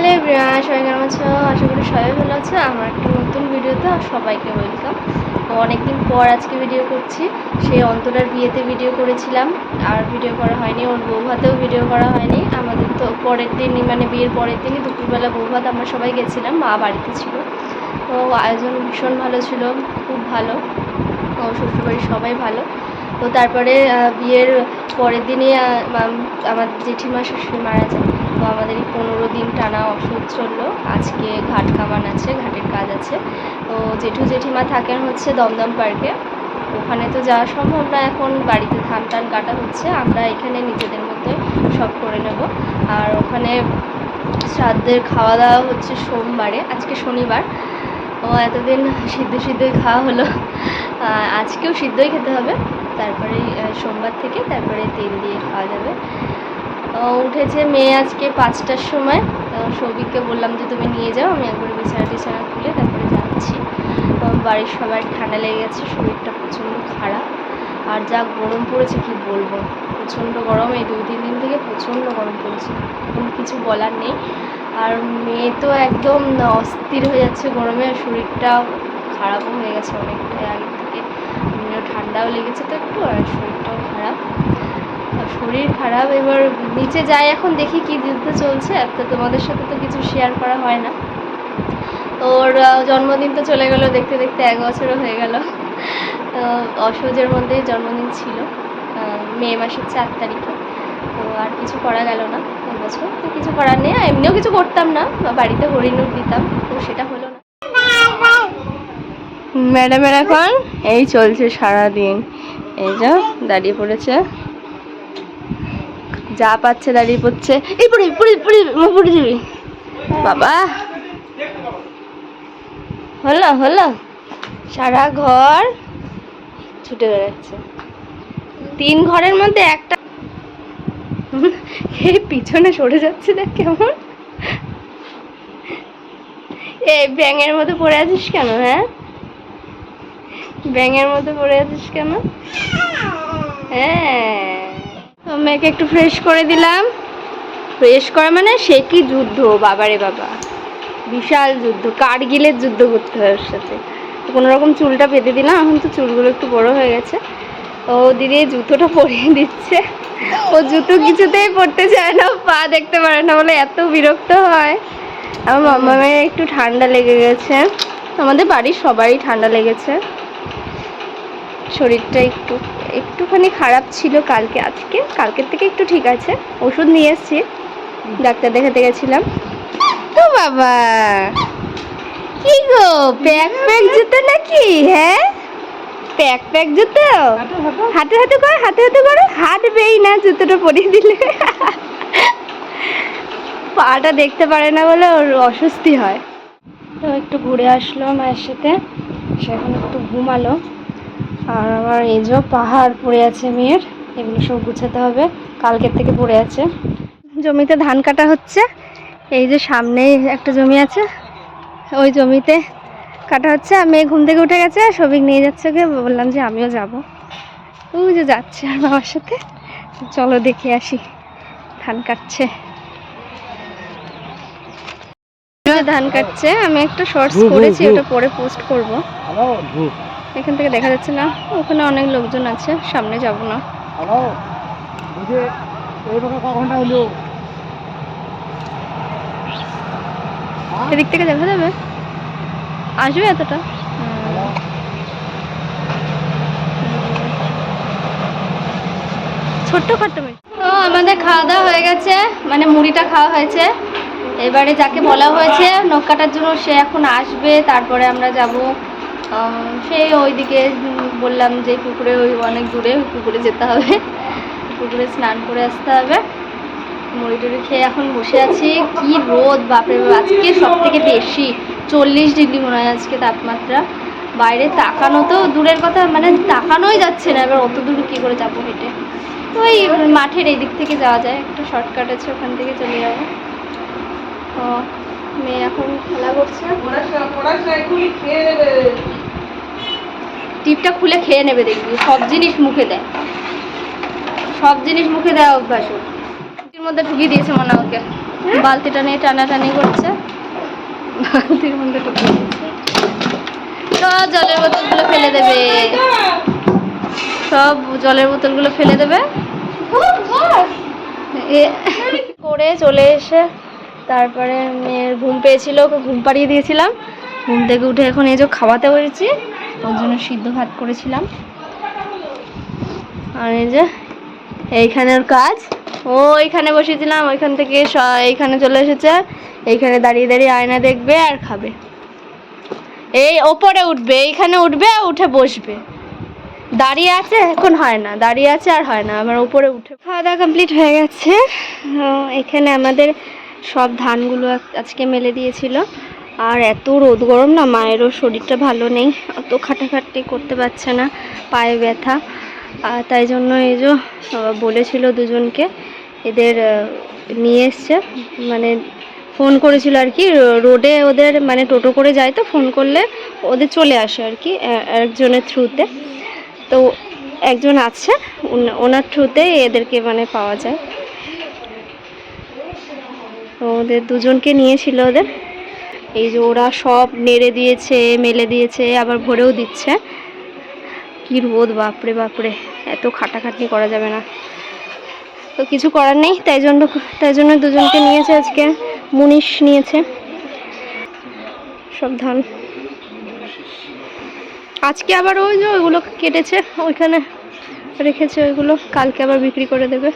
Hello everyone, সবাই কেমন আছো? আশা করি সবাই ভালো আছো। আমার একটা নতুন ভিডিওতে সবাইকে ওয়েলকাম। তো অনেকদিন পর আজকে ভিডিও করছি। সেই অন্তরার বিয়েতে ভিডিও করেছিলাম, আর ভিডিও করা হয়নি। ওর বউ ভাতেও ভিডিও করা হয়নি। আমাদের তো পরের দিনই, মানে বিয়ের পরের দিনই দুপুরবেলা বউ ভাত আমরা সবাই গেছিলাম, মা বাড়িতে ছিল। তো আয়োজন ভীষণ ভালো ছিল, খুব ভালো। ও শ্বশুরবাড়ির সবাই ভালো। তো তারপরে বিয়ের পরের দিনই আমার জেঠিমা শাশুড়ি মারা যায়। তো আমাদের এই 15 দিন টানা ওষুধ চললো। আজকে ঘাট কামান আছে, ঘাটের কাজ আছে। তো জেঠু জেঠিমা থাকেন হচ্ছে দমদম পার্কে। ওখানে তো যাওয়া সম্ভব না, এখন বাড়িতে ধান টান কাটা হচ্ছে। আমরা এখানে নিজেদের মধ্যে সব করে নেব। আর ওখানে শ্রাদ্ধের খাওয়া দাওয়া হচ্ছে সোমবারে, আজকে শনিবার। ও এতদিন সিদ্ধই খাওয়া হলো, আজকেও সিদ্ধই খেতে হবে। তারপরে সোমবার থেকে তারপরে তেল দিয়ে খাওয়া যাবে। উঠেছে মেয়ে আজকে 5টার সময়। সৌভিককে বললাম যে তুমি নিয়ে যাও, আমি একবার বিছানা তুলে তারপরে যাচ্ছি। বাড়ির সবার ঠান্ডা লেগে গেছে, শরীরটা প্রচণ্ড খারাপ। আর যা গরম পড়েছে কি বলবো, প্রচণ্ড গরম। এই 2-3 দিন থেকে প্রচণ্ড গরম পড়েছে, কোনো কিছু বলার নেই। আর মেয়ে তো একদম অস্থির হয়ে যাচ্ছে গরমে, শরীরটা খারাপও হয়ে গেছে অনেকটাই আগে থেকে। ঠান্ডাও লেগেছে তো একটু, আর শরীরটাও খারাপ। শরীর খারাপ। এবার নিচে যাই, এখন দেখি কি যুদ্ধ চলছে। তো তোমাদের সাথে তো কিছু শেয়ার করা হয় না। ওর জন্মদিন তো চলে গেল, দেখতে দেখতে 1 বছরও হয়ে গেল। অসহ্যের মধ্যেই জন্মদিন ছিল, মে মাসের 4 তারিখে। তো আর কিছু করা গেল না এবছর, তো কিছু করার নেই। এমনিও কিছু করতাম না, বাড়িতে হরিণুর দিতাম, তো সেটা হলো না। ম্যাডামের এখন এই চলছে সারাদিন। এই যা দাঁড়িয়ে পড়েছে, যা পাচ্ছে দাঁড়িয়ে পড়ছে। এই পড়ে যাবি বাবা। হলো সারা ঘর ছুটে বেড়াচ্ছে। 3 ঘরের মধ্যে একটা এই পিছনে সরে যাচ্ছে, দেখ কেমন। এই ব্যাঙের মতো পড়ে আছিস কেন? হ্যাঁ, ব্যাঙের মতো পড়ে আছিস কেন? হ্যাঁ, মেয়েকে একটু ফ্রেশ করে দিলাম। ফ্রেশ করা মানে সে কি যুদ্ধ, বাবারে বাবা, বিশাল যুদ্ধ। কারগিলের যুদ্ধ করতে হয় ওর সাথে। কোনো রকম চুলটা বেঁধে দিলাম, এখন তো চুলগুলো একটু বড় হয়ে গেছে। ও দিদি জুতোটা পরিয়ে দিচ্ছে। ও জুতো কিছুতেই পরতে চায় না, পা দেখতে পারে না বলে এত বিরক্ত হয়। আমার মামামের একটু ঠান্ডা লেগে গেছে, আমাদের বাড়ির সবারই ঠান্ডা লেগেছে। শরীরটা একটুখানি খারাপ ছিল কালকের থেকে একটু ঠিক আছে। ওষুধ নিয়ে এসেছি, ডাক্তার দেখাতে গেছিলাম। তো বাবা কি গো, প্যাক জুতো নাকি? হ্যাঁ, প্যাক জুতো। হাতে করো, হাঁটবেই না জুতোটা পরিয়ে দিলে। পাটা দেখতে পারে না বলে ওর অস্বস্তি হয়। তো একটু ঘুরে আসলো মায়ের সাথে, সে এখন একটু ঘুমালো। আর আমার এই যে পাহাড় পড়ে আছে মেয়ের, এগুলো সব গুছাতে হবে, কালকের থেকে পড়ে আছে। জমিতে ধান কাটা হচ্ছে। এই যে সামনেই একটা জমি আছে, ওই জমিতে কাটা হচ্ছে। আর মেয়ে ঘুম থেকে উঠে গেছে, সবিক নিয়ে যাচ্ছে ওকে। বললাম যে আমিও যাব। ওই যে যাচ্ছে আর বাবার সাথে। চলো দেখে আসি, ধান কাটছে। ধান কাটছে, আমি একটা শর্টস করেছি, ওটা পরে পোস্ট করব। এখান থেকে দেখা যাচ্ছে না, ওখানে অনেক লোকজন আছে, সামনে যাব না। এদিক থেকে দেখা যাবে, আসবে এতটা। ছোট্ট খাট্ট। তো আমাদের খাওয়া দাওয়া হয়ে গেছে, মানে মুড়িটা খাওয়া হয়েছে। এবারে যাকে বলা হয়েছে নখ কাটার জন্য সে এখন আসবে, তারপরে আমরা যাব সেই ওইদিকে। বললাম যে পুকুরে, ওই অনেক দূরে পুকুরে যেতে হবে, পুকুরে স্নান করে আসতে হবে। মুড়ি টুড়ি খেয়ে এখন বসে আছি। কি রোদ বাপরে, আজকে সব থেকে বেশি 40 ডিগ্রি মনে হয় আজকে তাপমাত্রা। বাইরে তাকানো তো দূরের কথা, মানে তাকানোই যাচ্ছে না। এবার অত দূর কী করে যাবো হেঁটে? তো ওই মাঠের এই দিক থেকে যাওয়া যায়, একটা শর্টকাট আছে, ওখান থেকে চলে যাবো। তো মেয়ে এখন খেলা করছে, টিপটা খুলে খেয়ে নেবে, দেখবি সব জিনিস মুখে দেয়, অভ্যাস ওর মধ্যে ঢুকিয়ে দিয়েছে মনে ওকে। বালতিটা নিয়ে টানাটানি করছে, বালতির মধ্যে ঢুকে দিয়েছে। সব জলের বোতলগুলো ফেলে দেবে, সব জলের বোতলগুলো ফেলে দেবে। করে চলে এসে তারপরে মেয়ের ঘুম পেয়েছিল, ওকে ঘুম পাড়িয়ে দিয়েছিলাম। ঘুম থেকে উঠে এখন এই যে খাওয়াতে বলেছি, ওর জন্য সিদ্ধ ভাত করেছিলাম। আর এই যে এইখানে ওর কাজ, ও এইখানে বসেছিলাম, ওইখান থেকে এইখানে চলে এসেছে। এইখানে দাঁড়িয়ে দাঁড়িয়ে আয়না দেখবে আর খাবে। এই ওপরে উঠবে, এইখানে উঠবে, উঠে বসবে। দাঁড়িয়ে আছে এখন হয় না, দাঁড়িয়ে আছে আর হয় না, আবার উপরে উঠে। খাওয়া দাওয়া কমপ্লিট হয়ে গেছে। এখানে আমাদের সব ধানগুলো আজকে মেলে দিয়েছিল। আর এত রোদ গরম না, মায়েরও শরীরটা ভালো নেই, অত খাটাখাটি করতে পারছে না, পায়ে ব্যথা। আর তাই জন্য এই যে বলেছিল দুজনকে, এদের নিয়ে এসছে, মানে ফোন করেছিল আর কি। রোডে ওদের মানে টোটো করে যায়, তো ফোন করলে ওদের চলে আসে আর কি একজনের থ্রুতে। তো একজন আছে, ওনার থ্রুতে এদেরকে মানে পাওয়া যায়। তো ওদের দুজনকে নিয়েছিল ওদের। এই যে ওরা সব নেড়ে দিয়েছে, মেলে দিয়েছে, আবার ভরেও দিচ্ছে। কি রোদ, বাপরে বাপরে, এত খাটাখাটনি করা যাবে না। তো কিছু করার নেই, তাই জন্য দুজনকে নিয়েছে আজকে। মুনিশ নিয়েছে সব ধান। আজকে আবার ওই যে ওইগুলো কেটেছে, ওইখানে রেখেছে, ওইগুলো কালকে আবার বিক্রি করে দেবে।